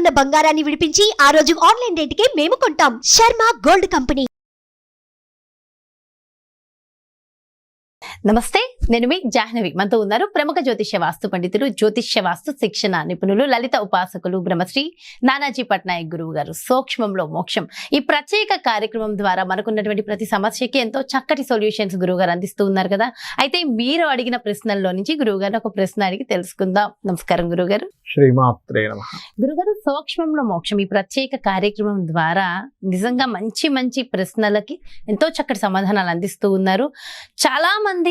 ఉన్న బంగారాన్ని విడిపించి ఆ రోజు ఆన్లైన్ రేటుకే మేము కొంటాం. Sharma gold company. నమస్తే, నేను మీ జాహ్నవి. మనతో ఉన్నారు ప్రముఖ జ్యోతిష్య వాస్తు పండితులు, జ్యోతిష్య వాస్తు శిక్షణ నిపుణులు, లలిత ఉపాసకులు బ్రహ్మశ్రీ నానాజీ పట్నాయక్ గురువు గారు. సూక్ష్మంలో మోక్షం ఈ ప్రత్యేక కార్యక్రమం ద్వారా మనకున్నటువంటి ప్రతి సమస్యకి ఎంతో చక్కటి సొల్యూషన్స్ గురువు గారు అందిస్తూ ఉన్నారు కదా. అయితే మీరు అడిగిన ప్రశ్నల్లో నుంచి గురువు గారు ఒక ప్రశ్న అడిగి తెలుసుకుందాం. నమస్కారం గురుగారు. శ్రీమాత్రే నమః. గురుగారు, సూక్ష్మంలో మోక్షం ఈ ప్రత్యేక కార్యక్రమం ద్వారా నిజంగా మంచి మంచి ప్రశ్నలకి ఎంతో చక్కటి సమాధానాలు అందిస్తూ ఉన్నారు. చాలా మంది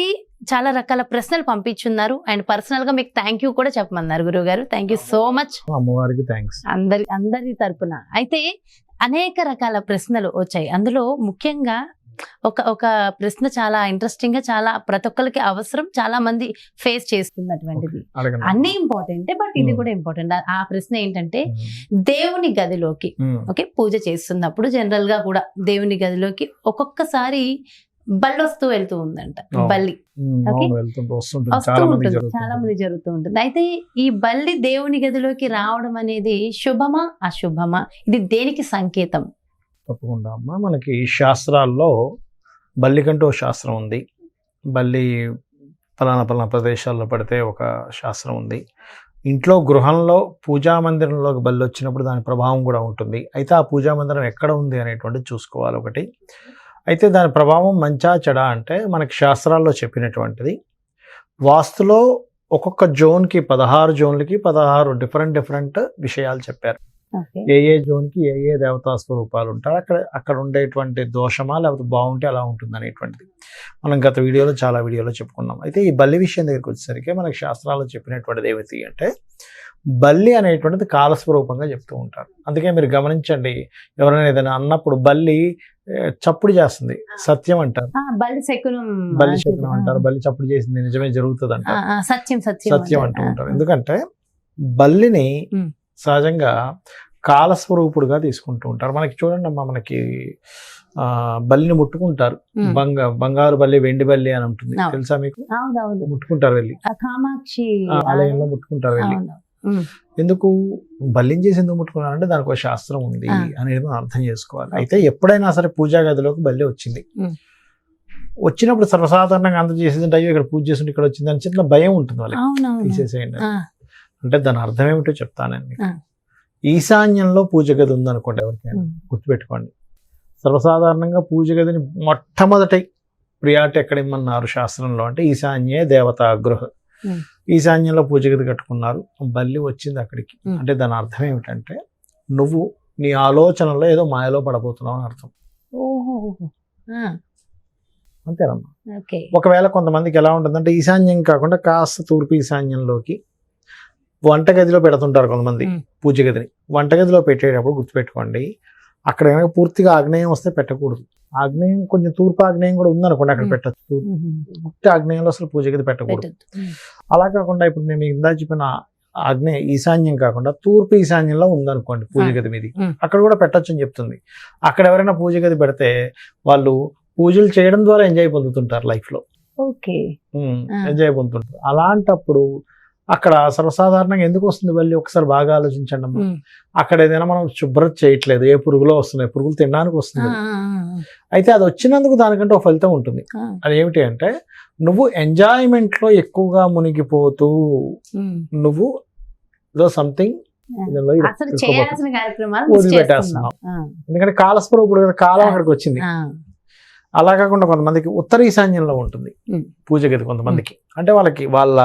చాలా రకాల ప్రశ్నలు పంపించున్నారు అండ్ పర్సనల్ గా మీకు థ్యాంక్ యూ కూడా చెప్పమన్నారు గురువు గారు. Thank you so much. అమ్మవారికి థ్యాంక్స్. అందరి తరపున. అయితే అనేక రకాల ప్రశ్నలు వచ్చాయి. అందులో ముఖ్యంగా ఒక ప్రశ్న చాలా ఇంట్రెస్టింగ్ గా, చాలా ప్రతి ఒక్కరికి అవసరం, చాలా మంది ఫేస్ చేస్తున్నటువంటిది. అన్ని ఇంపార్టెంటే బట్ ఇది కూడా ఇంపార్టెంట్. ఆ ప్రశ్న ఏంటంటే, దేవుని గదిలోకి పూజ చేస్తున్నప్పుడు జనరల్ గా కూడా దేవుని గదిలోకి ఒక్కొక్కసారి బల్లి వస్తూ వెళ్తూ ఉందంట. బల్లి వస్తూ ఉంటుంది, చాలా మంది జరుగుతూ ఉంటుంది. అయితే ఈ బల్లి దేవుని గదిలోకి రావడం అనేది శుభమా అశుభమా? ఇది దేనికి సంకేతం? తప్పకుండా అమ్మా, మనకి శాస్త్రాల్లో బల్లికంటూ ఒక శాస్త్రం ఉంది. బల్లి పలానా ప్రదేశాల్లో పడితే ఒక శాస్త్రం ఉంది. ఇంట్లో గృహంలో పూజా మందిరంలోకి బల్లి వచ్చినప్పుడు దాని ప్రభావం కూడా ఉంటుంది. అయితే ఆ పూజా మందిరం ఎక్కడ ఉంది అనేటువంటిది చూసుకోవాలి ఒకటి. అయితే దాని ప్రభావం మంచా చెడా అంటే మనకి శాస్త్రాల్లో చెప్పినటువంటిది, వాస్తులో ఒక్కొక్క జోన్కి 16 జోన్లకి 16 డిఫరెంట్ విషయాలు చెప్పారు. ఏ జోన్కి ఏ దేవతా స్వరూపాలు ఉంటారు, అక్కడ ఉండేటువంటి దోషమా లేకపోతే బాగుంటే అలా ఉంటుంది అనేటువంటిది మనం గత చాలా వీడియోలో చెప్పుకున్నాం. అయితే ఈ బల్లి విషయం దగ్గరికి వచ్చేసరికి మనకి శాస్త్రాల్లో చెప్పినటువంటిది ఏమిటి అంటే, బల్లి అనేటువంటిది కాలస్వరూపంగా చెప్తూ ఉంటారు. అందుకే మీరు గమనించండి, ఎవరైనా ఏదైనా అన్నప్పుడు బల్లి చప్పుడు చేస్తుంది, సత్యం అంటారు. బల్లి శకునం అంటారు. బల్లి చప్పుడు చేసింది నిజమే జరుగుతుంది అంటారు, సత్యం అంటూ ఉంటారు. ఎందుకంటే బల్లిని సహజంగా కాలస్వరూపుడుగా తీసుకుంటూ ఉంటారు. మనకి చూడండి అమ్మా, మనకి బల్లిని ముట్టుకుంటారు. బంగారు బల్లి, వెండి బల్లి అని ఉంటుంది, తెలుసా మీకు? ముట్టుకుంటారు, వెళ్ళి కామాక్షి ఆలయంలో ముట్టుకుంటారు వెళ్ళి. ఎందుకు బల్లిని చేసి ఎందుకు ముట్టుకున్నారంటే దానికి ఒక శాస్త్రం ఉంది అనేది మనం అర్థం చేసుకోవాలి. అయితే ఎప్పుడైనా సరే పూజా గదిలోకి బల్లి వచ్చినప్పుడు సర్వసాధారణంగా అంత చేసేది అయ్యో ఇక్కడ పూజ చేస్తుంటే ఇక్కడ వచ్చింది అని చిన్న భయం ఉంటుంది వాళ్ళకి, తీసేసేయండి. అంటే దాని అర్థం ఏమిటో చెప్తానండి. ఈశాన్యంలో పూజ గది ఉందనుకోండి, ఎవరికైనా గుర్తుపెట్టుకోండి, సర్వసాధారణంగా పూజ గదిని మొట్టమొదటి ప్రియారిటీ ఎక్కడ ఇమ్మన్నారు శాస్త్రంలో అంటే ఈశాన్యే దేవతా గృహ. ఈశాన్యంలో పూజ గది కట్టుకున్నారు, బల్లి వచ్చింది అక్కడికి అంటే దాని అర్థం ఏమిటంటే నువ్వు నీ ఆలోచనలో ఏదో మాయలో పడబోతున్నావు అని అర్థం. అంతేనమ్మా. ఒకవేళ కొంతమందికి ఎలా ఉంటుందంటే ఈశాన్యం కాకుండా కాస్త తూర్పు ఈశాన్యంలోకి వంటగదిలో పెడుతుంటారు కొంతమంది పూజ గదిని. వంటగదిలో పెట్టేటప్పుడు గుర్తుపెట్టుకోండి, అక్కడ కనుక పూర్తిగా ఆగ్నేయం వస్తే పెట్టకూడదు. ఆగ్నేయం కొంచెం తూర్పు ఆగ్నేయం కూడా ఉందనుకోండి, అక్కడ పెట్టచ్చు. పూర్తి ఆగ్నేయంలో అసలు పూజ గది పెట్టకూడదు. అలా కాకుండా ఇప్పుడు నేను ఇందా చెప్పిన ఆగ్నేయ ఈశాన్యం కాకుండా తూర్పు ఈశాన్యంలో ఉందనుకోండి పూజ గది మీది, అక్కడ కూడా పెట్టచ్చు అని చెప్తుంది. అక్కడ ఎవరైనా పూజ గది పెడితే వాళ్ళు పూజలు చేయడం ద్వారా ఎంజాయ్ పొందుతుంటారు, లైఫ్ లో ఎంజాయ్ పొందుతుంటారు. అలాంటప్పుడు అక్కడ సర్వసాధారణంగా ఎందుకు వస్తుంది బల్లి ఒకసారి బాగా ఆలోచించండి అమ్మా. అక్కడ ఏదైనా మనం శుభ్రత చేయట్లేదు, ఏ పురుగులో వస్తున్నాయి, పురుగులు తినడానికి వస్తుంది. అయితే అది వచ్చినందుకు దానికంటే ఒక ఫలితం ఉంటుంది. అది ఏమిటి అంటే నువ్వు ఎంజాయ్మెంట్ లో ఎక్కువగా మునిగిపోతూ నువ్వు ఏదో సంథింగ్ వదిలిపెట్టేస్తున్నావు. ఎందుకంటే కాలస్వరూపుడు కదా, కాలం అక్కడికి వచ్చింది. అలా కాకుండా కొంతమందికి ఉత్తర ఈశాన్యంలో ఉంటుంది పూజ గది. కొంతమందికి అంటే వాళ్ళ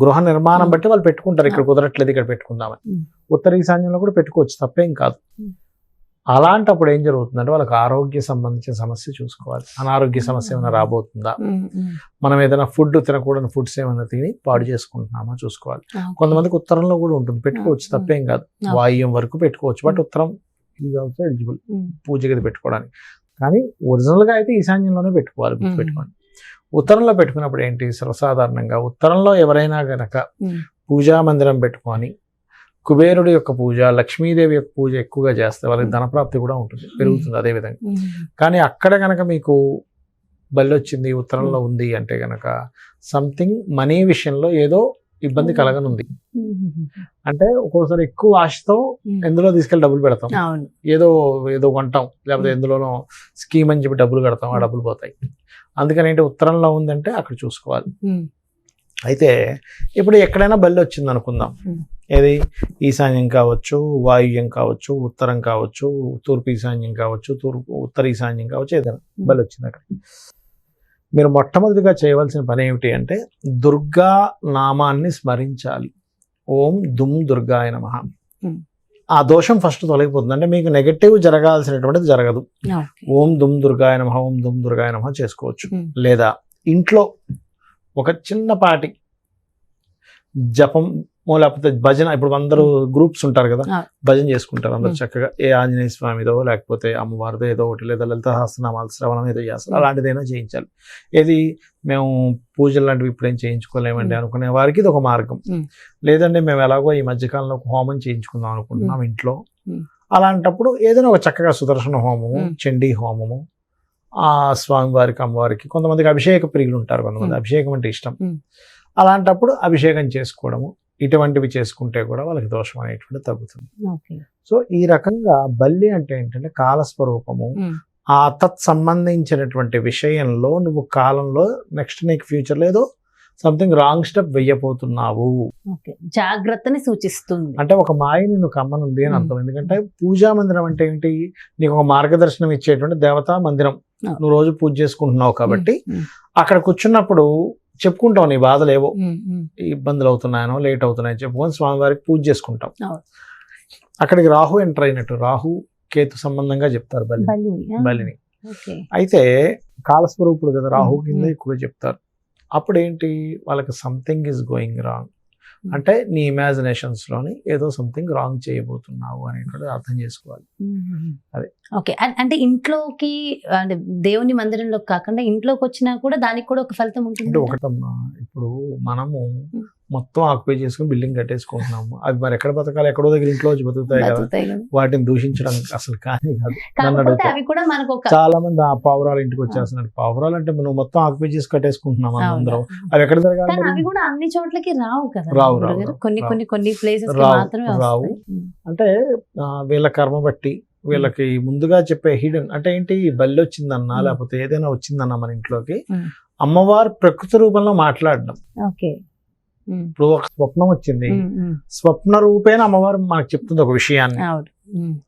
గృహ నిర్మాణం బట్టి వాళ్ళు పెట్టుకుంటారు, ఇక్కడ కుదరట్లేదు ఇక్కడ పెట్టుకుందామని. ఉత్తర ఈశాన్యంలో కూడా పెట్టుకోవచ్చు, తప్పేం కాదు. అలాంటప్పుడు ఏం జరుగుతుందంటే వాళ్ళకి ఆరోగ్య సంబంధించిన సమస్య చూసుకోవాలి. అనారోగ్య సమస్య ఏమైనా రాబోతుందా, మనం ఏదైనా ఫుడ్ తినకూడని ఫుడ్స్ ఏమైనా తిని పాడు చేసుకుంటున్నామా చూసుకోవాలి. కొంతమందికి ఉత్తరంలో కూడా ఉంటుంది, పెట్టుకోవచ్చు, తప్పేం కాదు. వాయువ్యం వరకు పెట్టుకోవచ్చు, బట్ ఉత్తరం ఈజ్ ఆల్సో ఎలిజిబుల్ పూజ గది పెట్టుకోవడానికి. కానీ ఒరిజినల్గా అయితే ఈశాన్యంలోనే పెట్టుకోవాలి, గుర్తుపెట్టుకోండి. ఉత్తరంలో పెట్టుకున్నప్పుడు ఏంటి, సర్వసాధారణంగా ఉత్తరంలో ఎవరైనా గనక పూజా మందిరం పెట్టుకొని కుబేరుడి యొక్క పూజ, లక్ష్మీదేవి యొక్క పూజ ఎక్కువగా చేస్తే వాళ్ళకి ధనప్రాప్తి కూడా ఉంటుంది, పెరుగుతుంది అదేవిధంగా. కానీ అక్కడ కనుక మీకు బల్లి వచ్చింది ఉత్తరంలో ఉంది అంటే కనుక సంథింగ్ మనీ విషయంలో ఏదో ఇబ్బంది కలగనుంది. అంటే ఒక్కోసారి ఎక్కువ ఆశతో ఎందులో తీసుకెళ్ళి డబ్బులు పెడతాం, అవును. ఏదో ఏదో కొంటాం, లేకపోతే ఎందులోనో స్కీమ్ అని చెప్పి డబ్బులు కడతాం, ఆ డబ్బులు పోతాయి. అందుకని ఏంటి ఉత్తరంలో ఉందంటే అక్కడ చూసుకోవాలి. అయితే ఇప్పుడు ఎక్కడైనా బల్లి వచ్చింది అనుకుందాం, ఏది ఈశాన్యం కావచ్చు, వాయువ్యం కావచ్చు, ఉత్తరం కావచ్చు, తూర్పు ఈశాన్యం కావచ్చు, ఉత్తర ఈశాన్యం కావచ్చు, ఏదైనా బల్లి వచ్చింది అక్కడ. మీరు మొట్టమొదటిగా చేయవలసిన పని ఏమిటి అంటే దుర్గా నామాన్ని స్మరించాలి. ఓం దుమ్ దుర్గాయ నమః. ఆ దోషం ఫస్ట్ తొలగిపోతుంది. అంటే మీకు నెగటివ్ జరగాల్సినటువంటిది జరగదు. ఓం దుమ్ దుర్గాయ నమః, ఓం దుమ్ దుర్గాయ నమః చేసుకోవచ్చు. లేదా ఇంట్లో ఒక చిన్నపాటి జపం లేకపోతే భజన, ఇప్పుడు అందరూ గ్రూప్స్ ఉంటారు కదా, భజన చేసుకుంటారు అందరు చక్కగా. ఏ ఆంజనేయ స్వామిదో లేకపోతే అమ్మవారిదో ఏదో ఒకటి, లేదా లలిత సహస్రనామాలు శ్రవణం ఏదో చేస్తారు, అలాంటిదైనా చేయించాలి. ఏది మేము పూజలు లాంటివి ఇప్పుడేం చేయించుకోలేమండి అనుకునే వారికి ఇది ఒక మార్గం. లేదంటే మేము ఎలాగో ఈ మధ్యకాలంలో హోమం చేయించుకుందాం అనుకుంటున్నాం ఇంట్లో, అలాంటప్పుడు ఏదైనా ఒక చక్కగా సుదర్శన హోమము, చండీ హోమము, ఆ స్వామివారికి అమ్మవారికి, కొంతమందికి అభిషేక ప్రియులు ఉంటారు, కొంతమంది అభిషేకం అంటే ఇష్టం, అలాంటప్పుడు అభిషేకం చేసుకోవడము, ఇటువంటివి చేసుకుంటే కూడా వాళ్ళకి దోషం అనేటువంటి తగ్గుతుంది. సో ఈ రకంగా బల్లి అంటే ఏంటంటే కాలస్వరూపము. ఆ తత్ సంబంధించినటువంటి విషయంలో నువ్వు కాలంలో నెక్స్ట్ నీకు ఫ్యూచర్ లేదో సంథింగ్ రాంగ్ స్టెప్ వెయ్యబోతున్నావు, జాగ్రత్తని సూచిస్తుంది. అంటే ఒక మాయ నిన్ను కమ్మనుంది అని అర్థం. ఎందుకంటే పూజా మందిరం అంటే ఏంటి, నీకు ఒక మార్గదర్శనం ఇచ్చేటువంటి దేవతా మందిరం. నువ్వు రోజు పూజ చేసుకుంటున్నావు కాబట్టి అక్కడ కూర్చున్నప్పుడు చెప్పుకుంటావు నీ బాధలు, ఏవో ఇబ్బందులు అవుతున్నాయనో లేట్ అవుతున్నాయో చెప్పుకొని స్వామివారికి పూజ చేసుకుంటాం. అక్కడికి రాహు ఎంటర్ అయినట్టు, రాహు కేతు సంబంధంగా చెప్తారు బలిని. అయితే కాలస్వరూపుడు కదా, రాహు కింద ఎక్కువ చెప్తారు. అప్పుడు ఏంటి, వాళ్ళకి సంథింగ్ ఈజ్ గోయింగ్ రాంగ్, అంటే నీ ఇమాజినేషన్స్ లోని ఏదో సంథింగ్ రాంగ్ చేయబోతున్నావు అనేటువంటి అర్థం చేసుకోవాలి. అదే ఓకే. అంటే ఇంట్లోకి, అంటే దేవుని మందిరంలోకి కాకుండా ఇంట్లోకి వచ్చినా కూడా దానికి కూడా ఒక ఫలితం ఉంటుంది. అంటే ఒకటమ్మా, ఇప్పుడు మనము మొత్తం ఆక్యుపై చేసుకుని బిల్డింగ్ కట్టేసుకుంటున్నాము, అవి మరి ఎక్కడ బతకాలి, ఎక్కడో దగ్గర ఇంట్లో వచ్చి బతుకుతాయి కదా, వాటిని దూషించడం అసలు కానీ కాదు. చాలా మంది ఆ పావురాలు ఇంటికి వచ్చేస్తున్నారు. పావురాలు అంటే నువ్వు మొత్తం ఆక్యుపై చేసి కట్టేసుకుంటున్నాం అందరం, అవి ఎక్కడ జరగాలి? అవి కూడా అన్ని చోట్లకి రావు కదా, రావు కొన్ని ప్లేసెస్ రావు. అంటే వీళ్ళ కర్మ బట్టి వీళ్ళకి ముందుగా చెప్పే హిడెన్ అంటే ఏంటి, బల్లి వచ్చిందన్నా లేకపోతే ఏదైనా వచ్చిందన్నా మన ఇంట్లోకి, అమ్మవారు ప్రకృతి రూపంలో మాట్లాడడం. ఇప్పుడు ఒక స్వప్నం వచ్చింది, స్వప్న రూపేణ అమ్మవారు మనకు చెప్తుంది ఒక విషయాన్ని,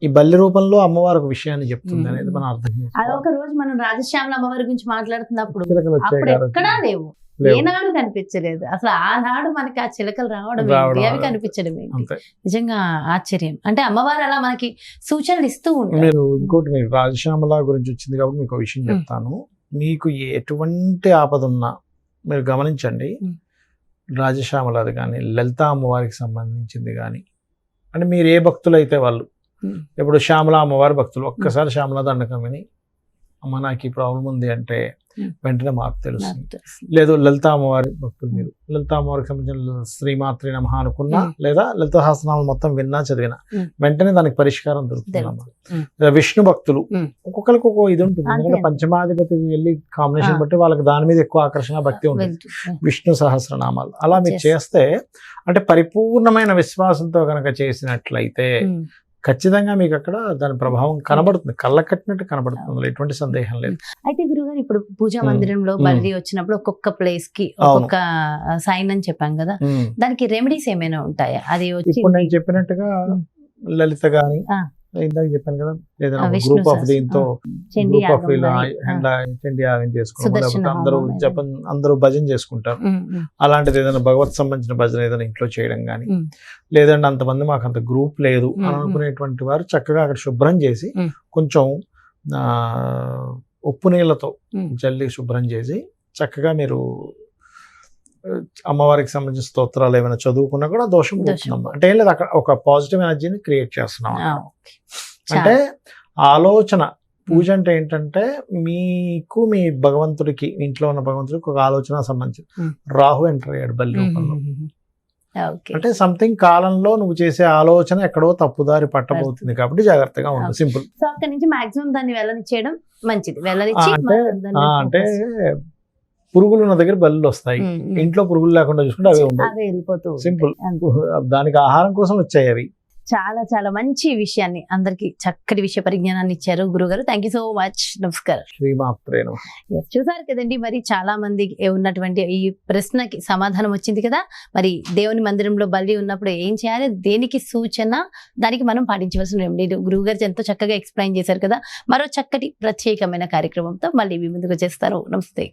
ఈ బల్లి రూపంలో అమ్మవారు ఒక విషయాన్ని చెప్తుంది అనేది మనం అర్థం చేసుకోవాలి. అదొక రోజు మనం రాజశ్యామల అమ్మవారి గురించి మాట్లాడుతున్నప్పుడు ఎక్కడా లేవు, ఏనాడు కనిపించలేదు అసలు. ఆనాడు మనకి ఆ చిలకలు రావడం అవి కనిపించడం నిజంగా ఆశ్చర్యం. అంటే అమ్మవారు అలా మనకి సూచనలు ఇస్తూ ఉంటారు. మీరు ఇంకోటి, మీరు రాజశ్యామల గురించి వచ్చింది కాబట్టి మీకు ఒక విషయం చెప్తాను. మీకు ఎటువంటి ఆపద ఉన్నా మీరు గమనించండి, రాజశ్యామలది కానీ లలిత అమ్మవారికి సంబంధించింది కానీ, అంటే మీరు ఏ భక్తులు అయితే వాళ్ళు, ఇప్పుడు శ్యామల అమ్మవారి భక్తులు ఒక్కసారి శ్యామల దండకం విని అమ్మ నాకు ఈ ప్రాబ్లం ఉంది అంటే వెంటనే మాకు తెలుస్తుంది. లేదు లలిత అమ్మవారి భక్తులు, మీరు లలిత అమ్మవారికి సంబంధించిన శ్రీమాత్రి నమః అనుకున్నా, లేదా లలిత సహస్రనామాలు మొత్తం విన్నా చదివినా వెంటనే దానికి పరిష్కారం దొరుకుతుంది. విష్ణు భక్తులు ఒక్కొక్కరికి ఒక్కొక్క ఇది ఉంటుంది, ఎందుకంటే పంచమాధిపతి వెళ్ళి కాంబినేషన్ బట్టి వాళ్ళకి దాని మీద ఎక్కువ ఆకర్షణ భక్తి ఉంటుంది. విష్ణు సహస్రనామాలు అలా మీరు చేస్తే, అంటే పరిపూర్ణమైన విశ్వాసంతో కనుక చేసినట్లయితే ఖచ్చితంగా మీకు అక్కడ దాని ప్రభావం కనబడుతుంది, కళ్ళ కట్టినట్టు కనబడుతుంది, ఎటువంటి సందేహం లేదు. అయితే గురుగారు, ఇప్పుడు పూజా మందిరంలో బలి వచ్చినప్పుడు ఒక్కొక్క ప్లేస్ కి ఒక్కొక్క సైన్ అని చెప్పాం కదా, దానికి రెమెడీస్ ఏమైనా ఉంటాయా? అది ఇప్పుడు నేను చెప్పినట్టుగా లలిత గాని, ఇందాక చెప్పాను కదా, ఏదైనా గ్రూప్ ఆఫ్ దీంతో గ్రూప్ ఆఫ్ చండీ యాగం చేసుకుంటారు, లేకపోతే అందరూ భజన చేసుకుంటారు. అలాంటిది ఏదైనా భగవత్ సంబంధించిన భజన ఏదైనా ఇంట్లో చేయడం కానీ, లేదంటే అంతమంది మాకు అంత గ్రూప్ లేదు అని అనుకునేటువంటి వారు చక్కగా అక్కడ శుభ్రం చేసి కొంచెం ఉప్పు నీళ్ళతో జల్లి శుభ్రం చేసి చక్కగా మీరు అమ్మవారికి సంబంధించిన స్తోత్రాలు ఏమైనా చదువుకున్నా కూడా దోషం పోతున్నాం. అంటే ఏం లేదు, అక్కడ ఒక పాజిటివ్ ఎనర్జీని క్రియేట్ చేస్తున్నాం. అంటే ఆలోచన, పూజ అంటే ఏంటంటే మీకు మీ భగవంతుడికి, ఇంట్లో ఉన్న భగవంతుడికి ఒక ఆలోచన సంబంధించి రాహు ఎంటర్ అయ్యాడు బల్లి రూపంలో. అంటే సంథింగ్ కాలంలో నువ్వు చేసే ఆలోచన ఎక్కడో తప్పుదారి పట్టబోతుంది కాబట్టి జాగ్రత్తగా ఉంది. సింపుల్. సో అక్కడి నుంచి మాక్సిమం దాన్ని వెళ్ళనిచ్చేయడం మంచిది. వెళ్ళనిచ్చి అంటే పురుగులు ఉన్న దగ్గర బల్లులు వస్తాయి. ఇంట్లో పురుగులు లేకుండా చూసుకుంటే అవే ఉండవు. అవే వెళ్ళిపోతూ సింపుల్. అంతే. దానికి ఆహారం కోసం వచ్చాయి అవి. చాలా చాలా మంచి విషయాన్ని అందరికి చక్కటి విషయ పరిజ్ఞానాన్ని ఇచ్చారు గురుగారు. Thank you so much. నమస్కారం. శ్రీమాత్రే నమః. Yes, చూసారు కదండి, మరి చాలా మంది ఉన్నటువంటి ఈ ప్రశ్నకి సమాధానం వచ్చింది కదా. మరి దేవుని మందిరంలో బలి ఉన్నప్పుడు ఏం చేయాలి, దేనికి సూచన, దానికి మనం పాటించవలసిన రెమెడీలు గురువు గారు ఎంతో చక్కగా ఎక్స్ప్లెయిన్ చేశారు కదా. మరో చక్కటి ప్రత్యేకమైన కార్యక్రమంతో మళ్ళీ మీ ముందుకు వచ్చేస్తారు. నమస్తే.